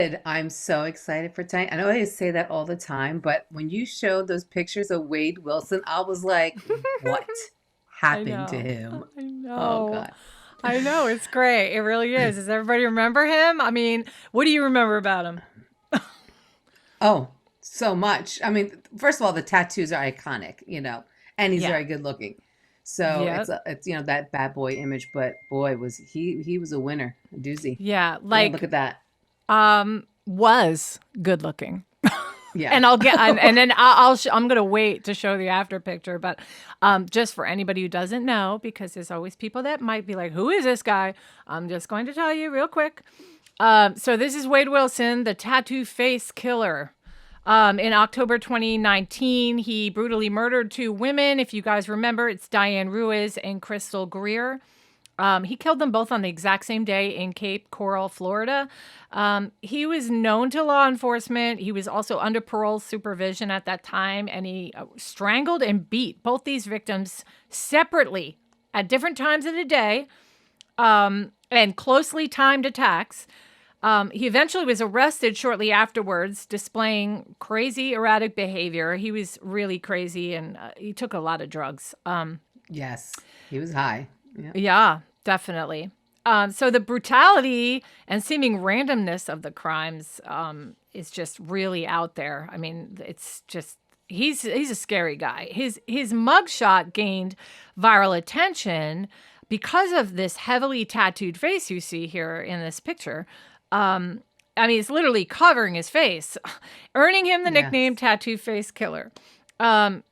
did. I'm so excited for tonight. I know I say that all the time, but when you showed those pictures of Wade Wilson, I was like, what I happened to know. him? I Oh, know. God. I know. It's great. It really is. Does everybody remember him? I mean, what do you remember about him? Oh, so much. I mean, first of all, the tattoos are iconic, and he's Yeah. very good looking. So Yeah. it's that bad boy image, but boy, was he was a winner, a doozy. Yeah. Yeah, look at that. Was good looking. Yeah. And and then I'm gonna wait to show the after picture, but just for anybody who doesn't know, because there's always people that might be like, "Who is this guy?" I'm just going to tell you real quick. So this is Wade Wilson, the tattoo face killer. In October 2019, he brutally murdered two women. If you guys remember, it's Diane Ruiz and Crystal Greer. He killed them both on the exact same day in Cape Coral, Florida. He was known to law enforcement. He was also under parole supervision at that time, and he strangled and beat both these victims separately at different times of the day, and closely timed attacks. He eventually was arrested shortly afterwards, displaying crazy, erratic behavior. He was really crazy, and he took a lot of drugs. Yes, he was high. Yeah. Yeah, definitely. So the brutality and seeming randomness of the crimes is just really out there. I mean, it's just he's a scary guy. His mugshot gained viral attention because of this heavily tattooed face you see here in this picture. I mean, it's literally covering his face, earning him the nickname Yes. Tattoo Face Killer.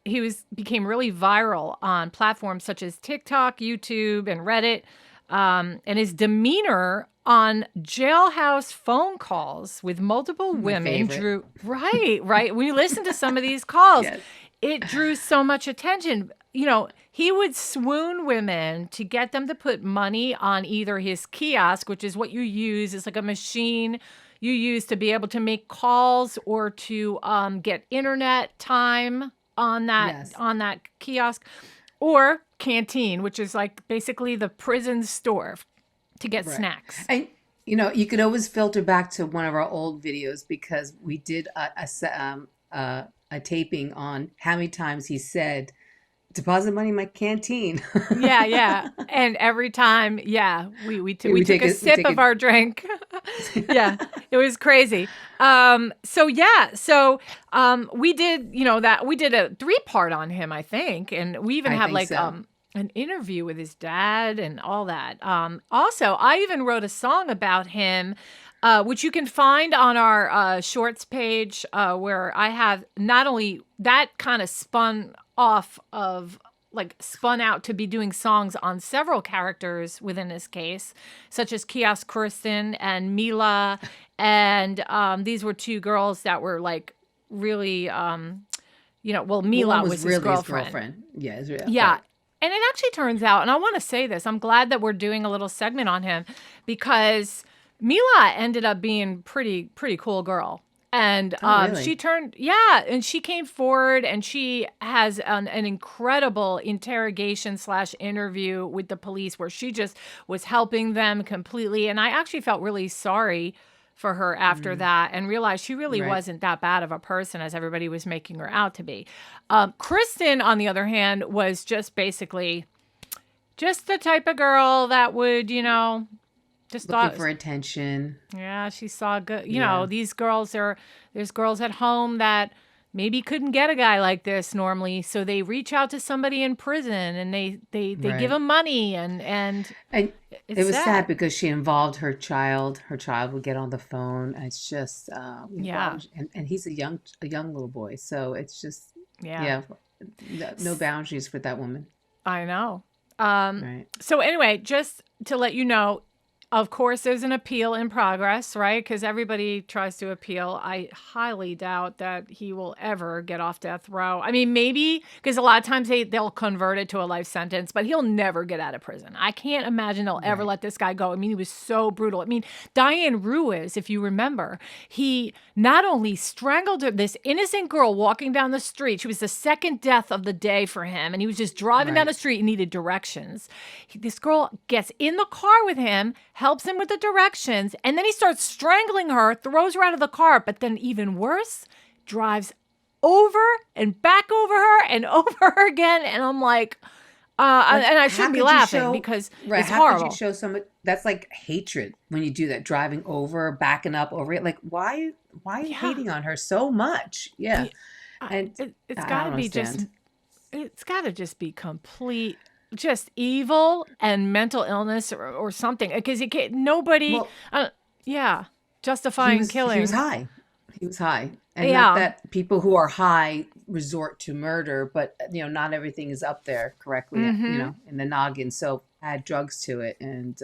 He became really viral on platforms such as TikTok, YouTube, and Reddit. And his demeanor on jailhouse phone calls with multiple My women favorite. drew right. When you listen to some of these calls, Yes. it drew so much attention. He would swoon women to get them to put money on either his kiosk, which is what you use. It's like a machine you use to be able to make calls or to get internet time on that Yes. kiosk, or canteen, which is like basically the prison store to get Right. snacks. And you could always filter back to one of our old videos because we did a taping on how many times he said, "Deposit money in my canteen." Yeah. And every time, we took a We sip take of it. our drink. Yeah, it was crazy. We did, we did a 3-part on him, I think. And we even I have think like so. an interview with his dad and all that. Also, I even wrote a song about him, which you can find on our shorts page, where I have not only that kind of spun out to be doing songs on several characters within this case, such as Kiosk, Kristen, and Mila. And these were two girls that were like really, The one Mila was was his really his girlfriend. girlfriend. Yeah, Yeah. right. And it actually turns out, and I want to say this, I'm glad that we're doing a little segment on him because Mila ended up being pretty cool girl. And Oh, really? and she came forward and she has an incredible interrogation / interview with the police where she just was helping them completely. And I actually felt really sorry for her after that and realized she really Right. wasn't that bad of a person as everybody was making her out to be. Kristen, on the other hand, was just basically just the type of girl that would, just Looking thought, for attention. yeah, she saw good. Yeah. There's girls at home that maybe couldn't get a guy like this normally, so they reach out to somebody in prison and they give Right. them money and And it it's was sad sad. because she involved her child. Her child would get on the phone. It's just, why Yeah, would and he's a young little boy. So it's just, yeah, yeah, no boundaries for that woman. I know. Right. So anyway, just to let you know, of course, there's an appeal in progress, right? Because everybody tries to appeal. I highly doubt that he will ever get off death row. I mean, maybe because a lot of times they'll convert it to a life sentence, but he'll never get out of prison. I can't imagine they'll ever Right. let this guy go. I mean, he was so brutal. I mean, Diane Ruiz, if you remember, he not only strangled this innocent girl walking down the street. She was the second death of the day for him, and he was just driving down the Right. street and needed directions. This girl gets in the car with him, helps him with the directions, and then he starts strangling her, throws her out of the car, but then even worse, drives over and back over her and over her again. And I'm like, and I shouldn't be laughing because it's how horrible. could you show someone that's like hatred when you do that, driving over, backing up over it? Like, why are you hating on her so much? Yeah. And it's got to be it's got to just be complete, just evil and mental illness or something. Because you can't, nobody, justifying killing. He was high. He was high. And not that people who are high resort to murder, but not everything is up there correctly, in the noggin. So add drugs to it, and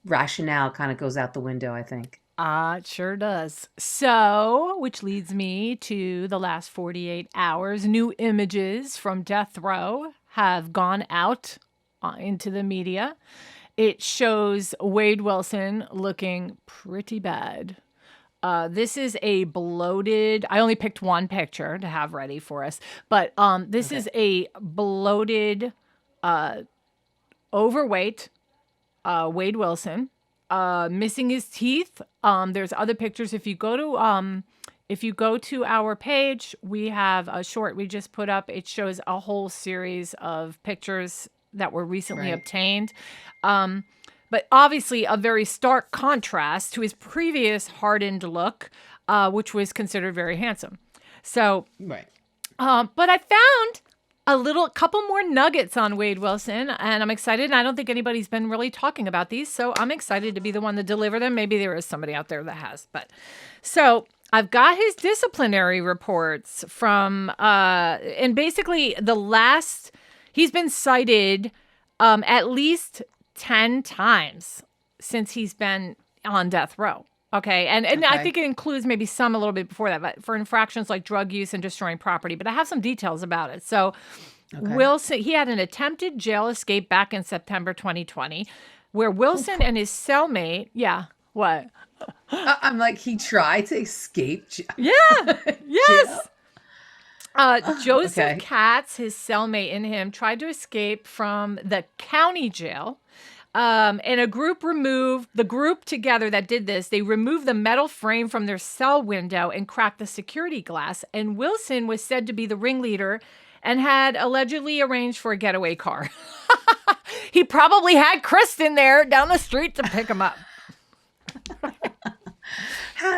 rationale kind of goes out the window, I think. It sure does. So, which leads me to the last 48 hours. New images from death row have gone out into the media. It shows Wade Wilson looking pretty bad. This is a bloated, I only picked one picture to have ready for us, but this is a bloated, overweight Wade Wilson, missing his teeth. There's other pictures. If you go to our page, we have a short we just put up. It shows a whole series of pictures that were recently obtained. But obviously a very stark contrast to his previous hardened look, which was considered very handsome. So, but I found a couple more nuggets on Wade Wilson, and I'm excited. And I don't think anybody's been really talking about these, so I'm excited to be the one to deliver them. Maybe there is somebody out there that has, but so I've got his disciplinary reports from, and basically he's been cited at least 10 times since he's been on death row. Okay. And I think it includes maybe some a little bit before that, but for infractions like drug use and destroying property. But I have some details about it. So Wilson, he had an attempted jail escape back in September 2020, where Wilson and his cellmate, what? I'm like, he tried to escape jail. Yeah. Yes. Joseph Katz, his cellmate, and him tried to escape from the county jail. And the group together that did this, they removed the metal frame from their cell window and cracked the security glass. And Wilson was said to be the ringleader and had allegedly arranged for a getaway car. He probably had Kristen there down the street to pick him up.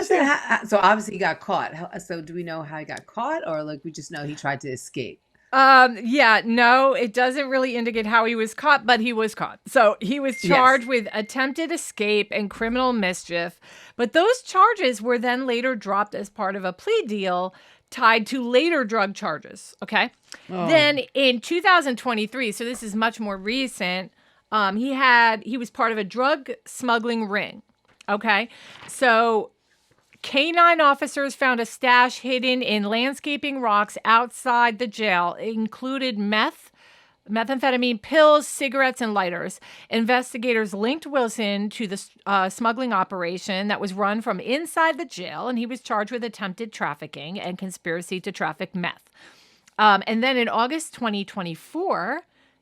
So obviously he got caught. So do we know how he got caught, or like we just know he tried to escape? No, it doesn't really indicate how he was caught, but he was caught. So he was charged with attempted escape and criminal mischief. But those charges were then later dropped as part of a plea deal tied to later drug charges. Okay. Oh. Then in 2023, so this is much more recent, he was part of a drug smuggling ring. Okay. So K-9 officers found a stash hidden in landscaping rocks outside the jail. It included methamphetamine pills, cigarettes, and lighters. Investigators linked Wilson to the smuggling operation that was run from inside the jail, and he was charged with attempted trafficking and conspiracy to traffic meth. And then in August 2024,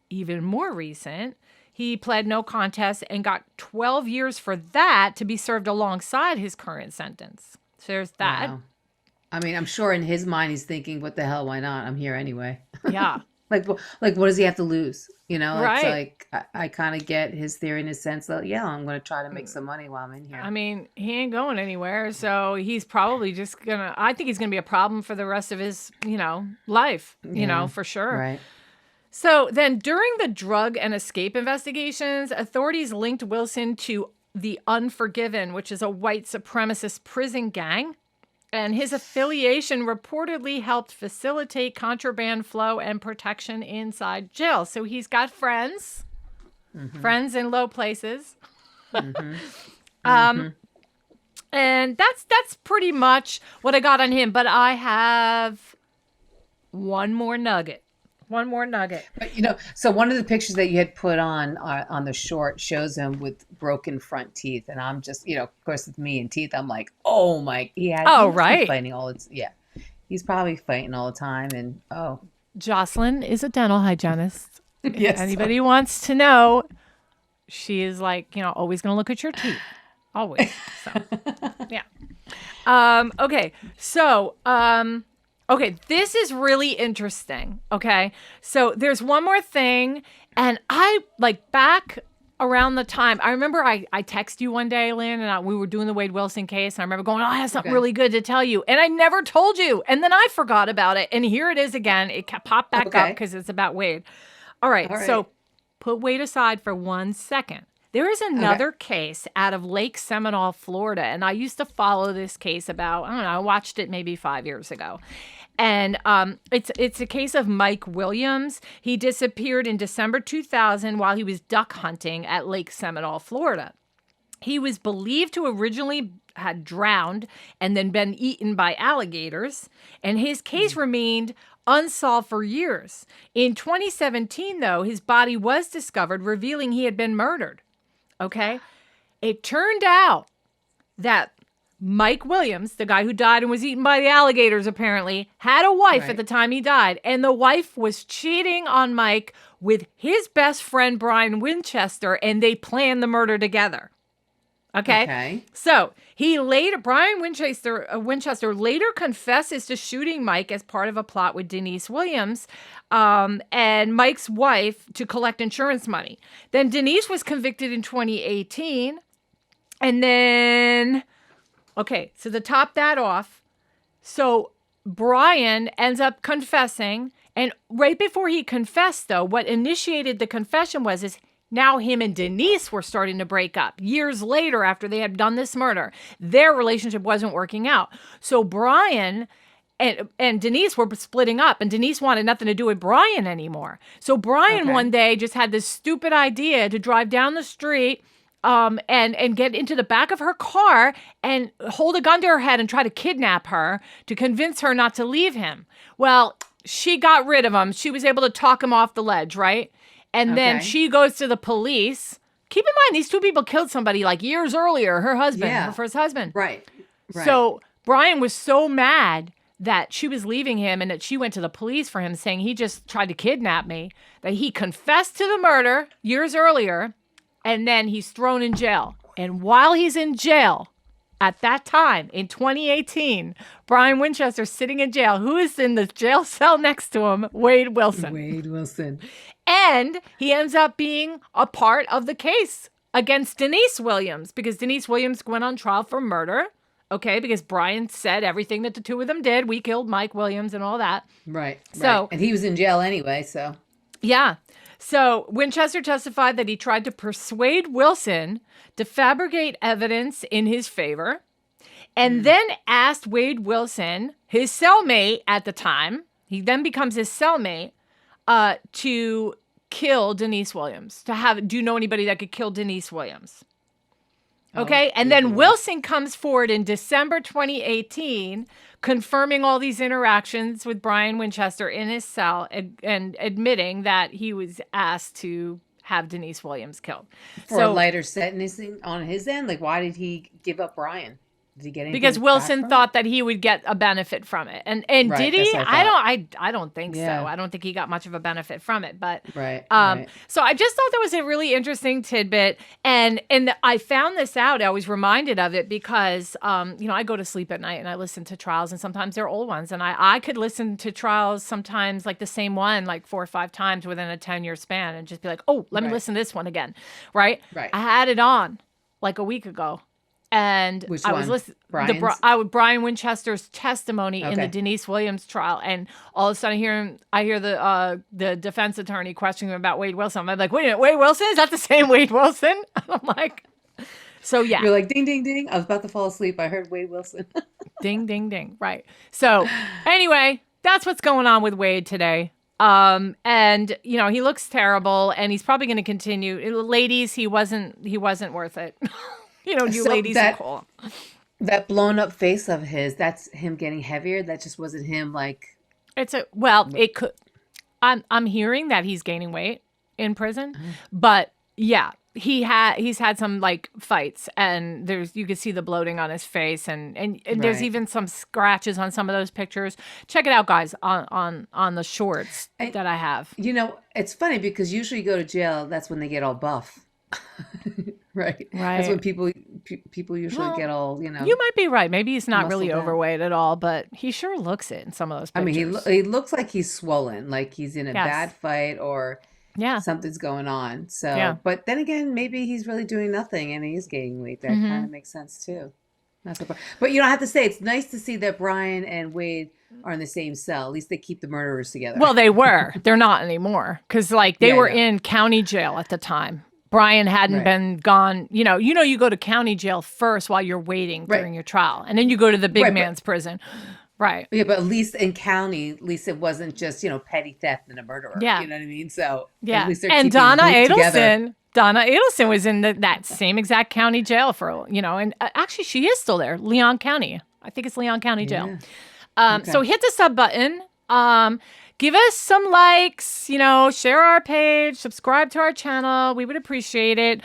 even more recent, he pled no contest and got 12 years for that to be served alongside his current sentence. So there's that. Wow. I mean, I'm sure in his mind he's thinking, what the hell, why not? I'm here anyway. Yeah. Like, what does he have to lose? Right. It's like, I kind of get his theory in a sense that, I'm going to try to make some money while I'm in here. I mean, he ain't going anywhere. So he's probably just I think he's going to be a problem for the rest of his, life, for sure. Right. So then during the drug and escape investigations, authorities linked Wilson to the Unforgiven, which is a white supremacist prison gang. And his affiliation reportedly helped facilitate contraband flow and protection inside jail. So he's got friends in low places. And that's pretty much what I got on him. But I have one more nugget. But so one of the pictures that you had put on the short shows him with broken front teeth, and I'm just, of course, with me and teeth, I'm like, oh my, he's fighting he's probably fighting all the time, and Jocelyn is a dental hygienist. Yes. If anybody wants to know, she is like, always going to look at your teeth. Always. So, yeah. Okay. So, okay, this is really interesting. Okay. So there's one more thing. And I back around the time, I remember I texted you one day, Lynn, and we were doing the Wade Wilson case. And I remember going, I have something really good to tell you. And I never told you. And then I forgot about it. And here it is again. It popped back up because it's about Wade. All right. So put Wade aside for 1 second. There is another case out of Lake Seminole, Florida. And I used to follow this case about, I don't know, I watched it maybe 5 years ago. And it's a case of Mike Williams. He disappeared in December 2000 while he was duck hunting at Lake Seminole, Florida. He was believed to originally had drowned and then been eaten by alligators. And his case remained unsolved for years. In 2017, though, his body was discovered, revealing he had been murdered. Okay? It turned out that Mike Williams, the guy who died and was eaten by the alligators, apparently, had a wife at the time he died. And the wife was cheating on Mike with his best friend, Brian Winchester, and they planned the murder together. Okay. So Brian Winchester later confesses to shooting Mike as part of a plot with Denise Williams and Mike's wife to collect insurance money. Then Denise was convicted in 2018. And then, so to top that off, so Brian ends up confessing. And right before he confessed, though, what initiated the confession is now him and Denise were starting to break up. Years later, after they had done this murder, their relationship wasn't working out. So Brian and Denise were splitting up, and Denise wanted nothing to do with Brian anymore. So Brian one day just had this stupid idea to drive down the street and get into the back of her car and hold a gun to her head and try to kidnap her to convince her not to leave him. Well, she got rid of him. She was able to talk him off the ledge, right? And then she goes to the police. Keep in mind, these two people killed somebody like years earlier, her husband, her first husband. Right. So Brian was so mad that she was leaving him and that she went to the police for him saying he just tried to kidnap me, that he confessed to the murder years earlier, and then he's thrown in jail. And while he's in jail, at that time, in 2018, Brian Winchester sitting in jail. Who is in the jail cell next to him? Wade Wilson. And he ends up being a part of the case against Denise Williams because Denise Williams went on trial for murder. Okay, because Brian said everything that the two of them did. We killed Mike Williams and all that. Right. And he was in jail anyway, so. Yeah. So Winchester testified that he tried to persuade Wilson to fabricate evidence in his favor and then asked Wade Wilson, his cellmate at the time, he then becomes his cellmate, to kill Denise Williams. Do you know anybody that could kill Denise Williams? Okay. And then Wilson comes forward in December 2018, confirming all these interactions with Brian Winchester in his cell and admitting that he was asked to have Denise Williams killed. For a lighter sentencing on his end? Like, why did he give up Brian? Did he get anything because Wilson thought that he would get a benefit from it. And did he? I don't think so. I don't think he got much of a benefit from it. But so I just thought that was a really interesting tidbit. And I found this out. I was reminded of it because I go to sleep at night and I listen to trials, and sometimes they're old ones. And I could listen to trials sometimes like the same one like 4 or 5 times within a 10-year span and just be like, oh, let me listen to this one again. Right. I had it on like a week ago. And which I one? was listening to Brian Winchester's testimony in the Denise Williams trial, and all of a sudden I hear the defense attorney questioning him about Wade Wilson. I'm like, wait a minute, Wade Wilson? Is that the same Wade Wilson? I'm like, so yeah. You're like, ding, ding, ding. I was about to fall asleep. I heard Wade Wilson. Ding, ding, ding. Right. So anyway, that's what's going on with Wade today. And he looks terrible, and he's probably going to continue. Ladies, he wasn't worth it. You so ladies are cool. That blown up face of his, that's him getting heavier. That just wasn't him like. It could. I'm hearing that he's gaining weight in prison, but yeah, he's had some like fights, and you can see the bloating on his face, and there's even some scratches on some of those pictures. Check it out, guys, on the shorts that I have. It's funny because usually you go to jail, that's when they get all buff. Right. That's when people usually get all, You might be right. Maybe he's not really down. overweight at all, but he sure looks it in some of those pictures. I mean, he looks like he's swollen, like he's in a bad fight or something's going on. So, but then again, maybe he's really doing nothing and he's gaining weight. That kind of makes sense too. But you don't have to say, it's nice to see that Brian and Wade are in the same cell. At least they keep the murderers together. Well, they were. They're not anymore. Because they were in county jail at the time. Brian hadn't been gone. You go to county jail first while you're waiting during your trial. And then you go to the big man's prison. Right. Yeah, but at least in county, at least it wasn't just, petty theft and a murderer. Yeah. You know what I mean? So yeah. At least they're and keeping Donna Adelson. Donna Adelson was in that same exact county jail for, and actually she is still there, Leon County. I think it's Leon County Jail. So hit the sub button. Give us some likes, share our page, subscribe to our channel. We would appreciate it.